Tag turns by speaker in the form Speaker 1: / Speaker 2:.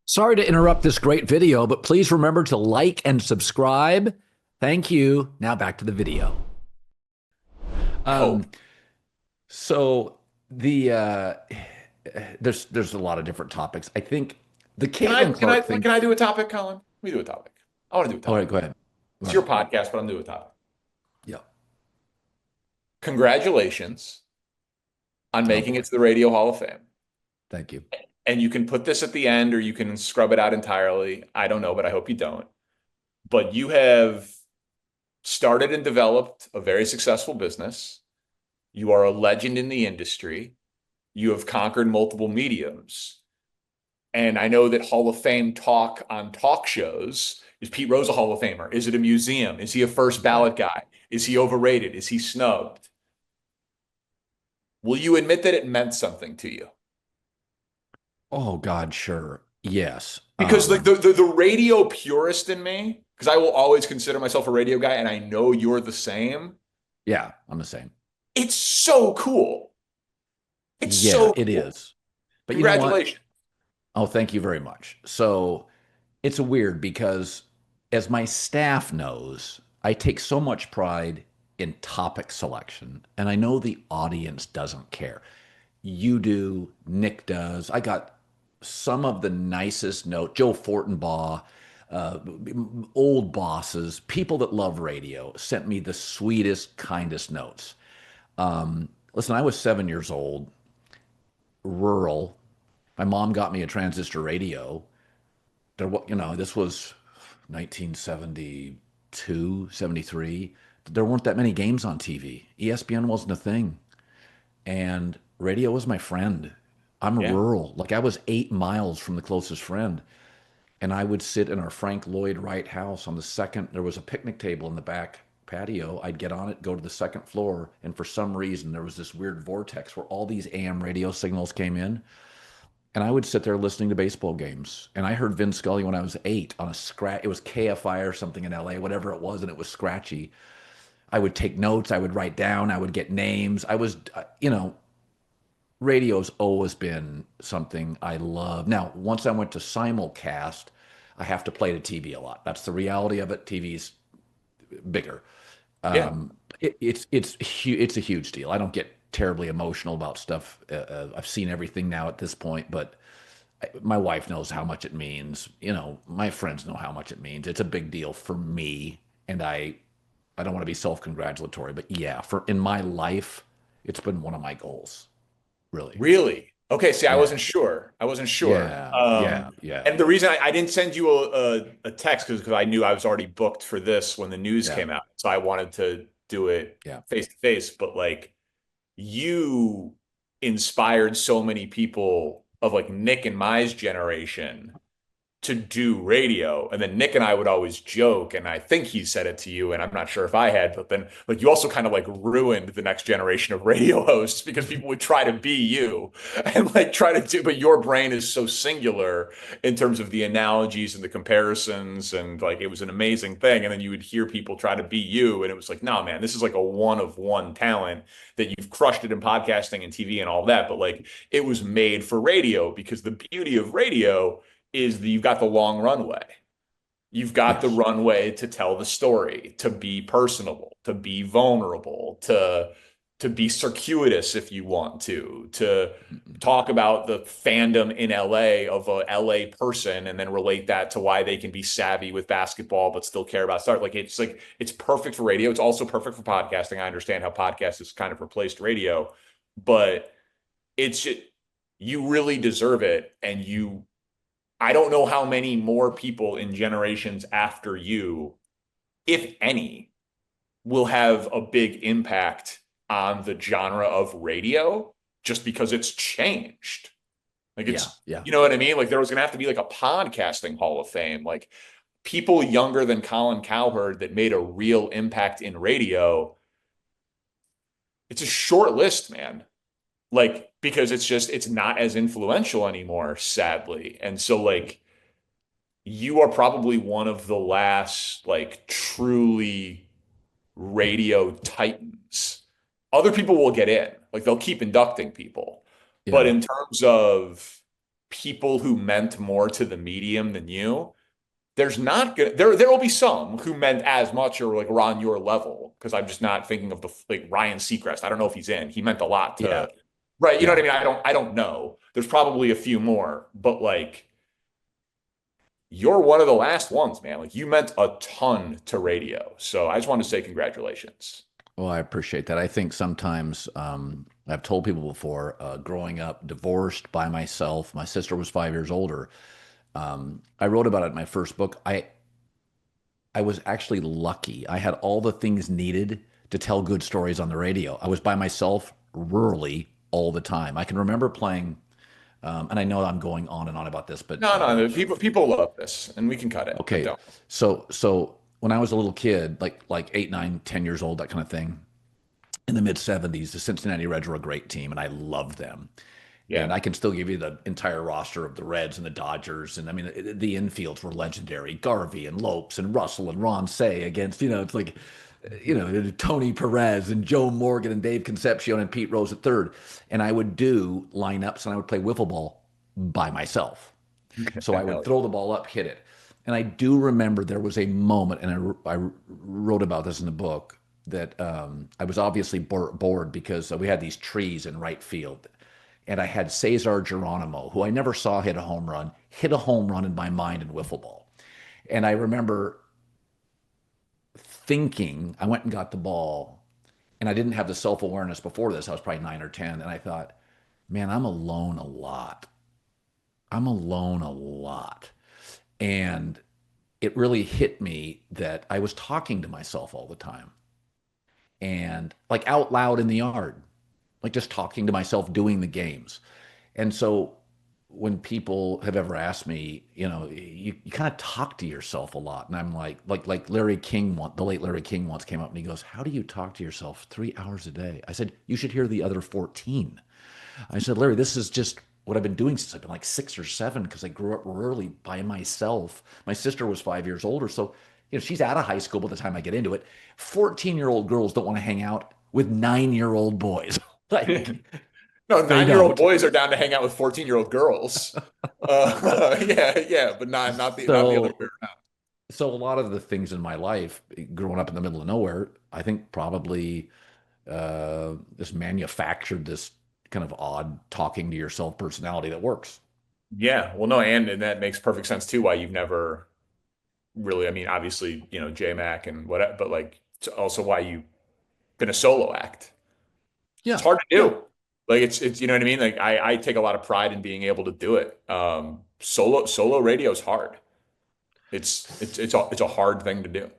Speaker 1: Sorry to interrupt this great video, but please remember to like and subscribe. Thank you. Now back to the video.
Speaker 2: I hope.
Speaker 1: Um, so the there's a lot of different topics. I think the
Speaker 2: Can I
Speaker 1: Caitlin
Speaker 2: can I
Speaker 1: Clark thing.
Speaker 2: can I do a topic, Colin? Let me do a topic. I want to do a
Speaker 1: All right,
Speaker 2: topic.
Speaker 1: go ahead. Go
Speaker 2: It's
Speaker 1: ahead.
Speaker 2: your podcast, but I'm doing a topic.
Speaker 1: Yeah.
Speaker 2: Congratulations on
Speaker 1: Oh
Speaker 2: making
Speaker 1: boy.
Speaker 2: it to the Radio Hall of Fame.
Speaker 1: Thank you.
Speaker 2: And you can put this at the end or you can scrub it out entirely. I don't know, but I hope you don't. But you have started and developed a very successful business. You are a legend in the industry. You have conquered multiple mediums. And I know that Hall of Fame talk on talk shows. Is Pete Rose a Hall of Famer? Is it a museum? Is he a first
Speaker 1: Right.
Speaker 2: ballot guy? Is he overrated? Is he snubbed? Will you admit that it meant something to you?
Speaker 1: Oh God, sure. Yes.
Speaker 2: Because like the radio purist in me, because I will always consider myself a radio guy, and I know you're the same.
Speaker 1: Yeah, I'm the same.
Speaker 2: It's so cool. It's
Speaker 1: Yeah,
Speaker 2: so
Speaker 1: it
Speaker 2: cool.
Speaker 1: is. But you know what?
Speaker 2: Congratulations.
Speaker 1: Oh, thank you very much. So it's weird because, as my staff knows, I take so much pride in topic selection, and I know the audience doesn't care. You do, Nick does. I got some of the nicest note, Joe Fortenbaugh, uh, old bosses, people that love radio, sent me the sweetest, kindest notes. Listen, I was 7 years old, rural. My mom got me a transistor radio. This was 1972, 73. There weren't that many games on TV. ESPN wasn't a thing. And radio was my friend. I'm
Speaker 2: Yeah.
Speaker 1: rural. Like I was 8 miles from the closest friend. And I would sit in our Frank Lloyd Wright house on the second. There was a picnic table in the back patio. I'd get on it, go to the second floor. And for some reason, there was this weird vortex where all these AM radio signals came in. And I would sit there listening to baseball games. And I heard Vin Scully when I was 8 on a scratch. It was KFI or something in LA, whatever it was, and it was scratchy. I would take notes. I would write down. I would get names. Radio's always been something I love. Now, once I went to simulcast, I have to play the TV a lot. That's the reality of it. TV's bigger.
Speaker 2: Yeah.
Speaker 1: It's a huge deal. I don't get terribly emotional about stuff. I've seen everything now at this point, but my wife knows how much it means. My friends know how much it means. It's a big deal for me, and I don't want to be self-congratulatory, but yeah, for in my life, it's been one of my goals, really.
Speaker 2: Really? Okay, see, I
Speaker 1: Yeah,
Speaker 2: wasn't sure. I wasn't sure.
Speaker 1: yeah, yeah, yeah,
Speaker 2: And the reason I didn't send you a text because I knew I was already booked for this when the news
Speaker 1: yeah,
Speaker 2: came out. So I wanted to do it
Speaker 1: yeah.
Speaker 2: face to face. But like you inspired so many people of like Nick and Mai's generation to do radio. And then Nick and I would always joke, and I think he said it to you, and I'm not sure if I had, but then like you also kind of like ruined the next generation of radio hosts because people would try to be you and like try to do, but your brain is so singular in terms of the analogies and the comparisons, and like it was an amazing thing. And then you would hear people try to be you, and it was like, no, man, this is like a one of one talent that you've crushed it in podcasting and TV and all that. But like it was made for radio because the beauty of radio is that you've got the long runway. You've got the
Speaker 1: Yes,
Speaker 2: runway to tell the story, to be personable, to be vulnerable, to be circuitous if you want to talk about the fandom in LA of a LA person and then relate that to why they can be savvy with basketball but still care about start. Like it's perfect for radio. It's also perfect for podcasting. I understand how podcast has kind of replaced radio, but it's just, you really deserve it, and you I don't know how many more people in generations after you, if any, will have a big impact on the genre of radio just because it's changed. Like
Speaker 1: yeah,
Speaker 2: it's,
Speaker 1: yeah,
Speaker 2: you know what I mean? Like there was going to have to be like a podcasting hall of fame, like people younger than Colin Cowherd that made a real impact in radio. It's a short list, man. Like because it's not as influential anymore, sadly. And so like you are probably one of the last like truly radio titans. Other people will get in, like they'll keep inducting people. But
Speaker 1: yeah.
Speaker 2: in terms of people who meant more to the medium than you, there's not gonna there will be some who meant as much or like were on your level. Because I'm just not thinking of the like Ryan Seacrest. I don't know if he's in. He meant a lot
Speaker 1: Yeah.
Speaker 2: to, right? You know what
Speaker 1: Yeah.
Speaker 2: I mean? I don't know. There's probably a few more, but like you're one of the last ones, man. Like you meant a ton to radio. So I just want to say congratulations.
Speaker 1: Well, I appreciate that. I think sometimes I've told people before, growing up divorced by myself, my sister was 5 years older. I wrote about it in my first book. I was actually lucky. I had all the things needed to tell good stories on the radio. I was by myself rurally all the time. I can remember playing, and I know I'm going on and on about this, but
Speaker 2: No, no, people love this, and we can cut it, but
Speaker 1: okay.
Speaker 2: don't.
Speaker 1: So when I was a little kid, like 8, 9, 10 years old, that kind of thing, in the mid '70s, the Cincinnati Reds were a great team, and I loved them. And
Speaker 2: Yeah.
Speaker 1: I can still give you the entire roster of the Reds and the Dodgers. And I mean, the infields were legendary. Garvey and Lopes and Russell and Ron Say against, it's like, Tony Perez and Joe Morgan and Dave Concepcion and Pete Rose at third. And I would do lineups and I would play wiffle ball by myself. So I would
Speaker 2: Hell
Speaker 1: throw the ball up, hit it. And I do remember there was a moment, and I wrote about this in the book, that I was obviously bored because we had these trees in right field. And I had Cesar Geronimo, who I never saw hit a home run in my mind in wiffle ball. And I remember thinking, I went and got the ball, and I didn't have the self awareness before this. I was probably 9 or 10. And I thought, man, I'm alone a lot. I'm alone a lot. And it really hit me that I was talking to myself all the time and like out loud in the yard, like just talking to myself doing the games. And so when people have ever asked me, you kind of talk to yourself a lot. And I'm like Larry King, the late Larry King once came up and he goes, "How do you talk to yourself 3 hours a day?" I said, "You should hear the other 14." I said, "Larry, this is just what I've been doing since I've been like 6 or 7 because I grew up rurally by myself. My sister was 5 years older. So, she's out of high school by the time I get into it. 14-year-old girls don't want to hang out with 9-year-old boys.
Speaker 2: yeah.
Speaker 1: Like,
Speaker 2: No,
Speaker 1: they
Speaker 2: 9-year-old
Speaker 1: don't.
Speaker 2: boys are down to hang out with 14-year-old girls. Yeah, yeah, but not the other way
Speaker 1: So,
Speaker 2: around.
Speaker 1: so a lot of the things in my life, growing up in the middle of nowhere, I think probably just manufactured this kind of odd talking to yourself personality that works.
Speaker 2: Yeah, well, no, and that makes perfect sense too. Why you've never really, I mean, obviously, J Mac and what, but like it's also why you've been a solo act. It's
Speaker 1: Yeah,
Speaker 2: hard to
Speaker 1: yeah.
Speaker 2: do. Like it's you know what I mean. Like I take a lot of pride in being able to do it. Solo radio is hard. It's a hard thing to do.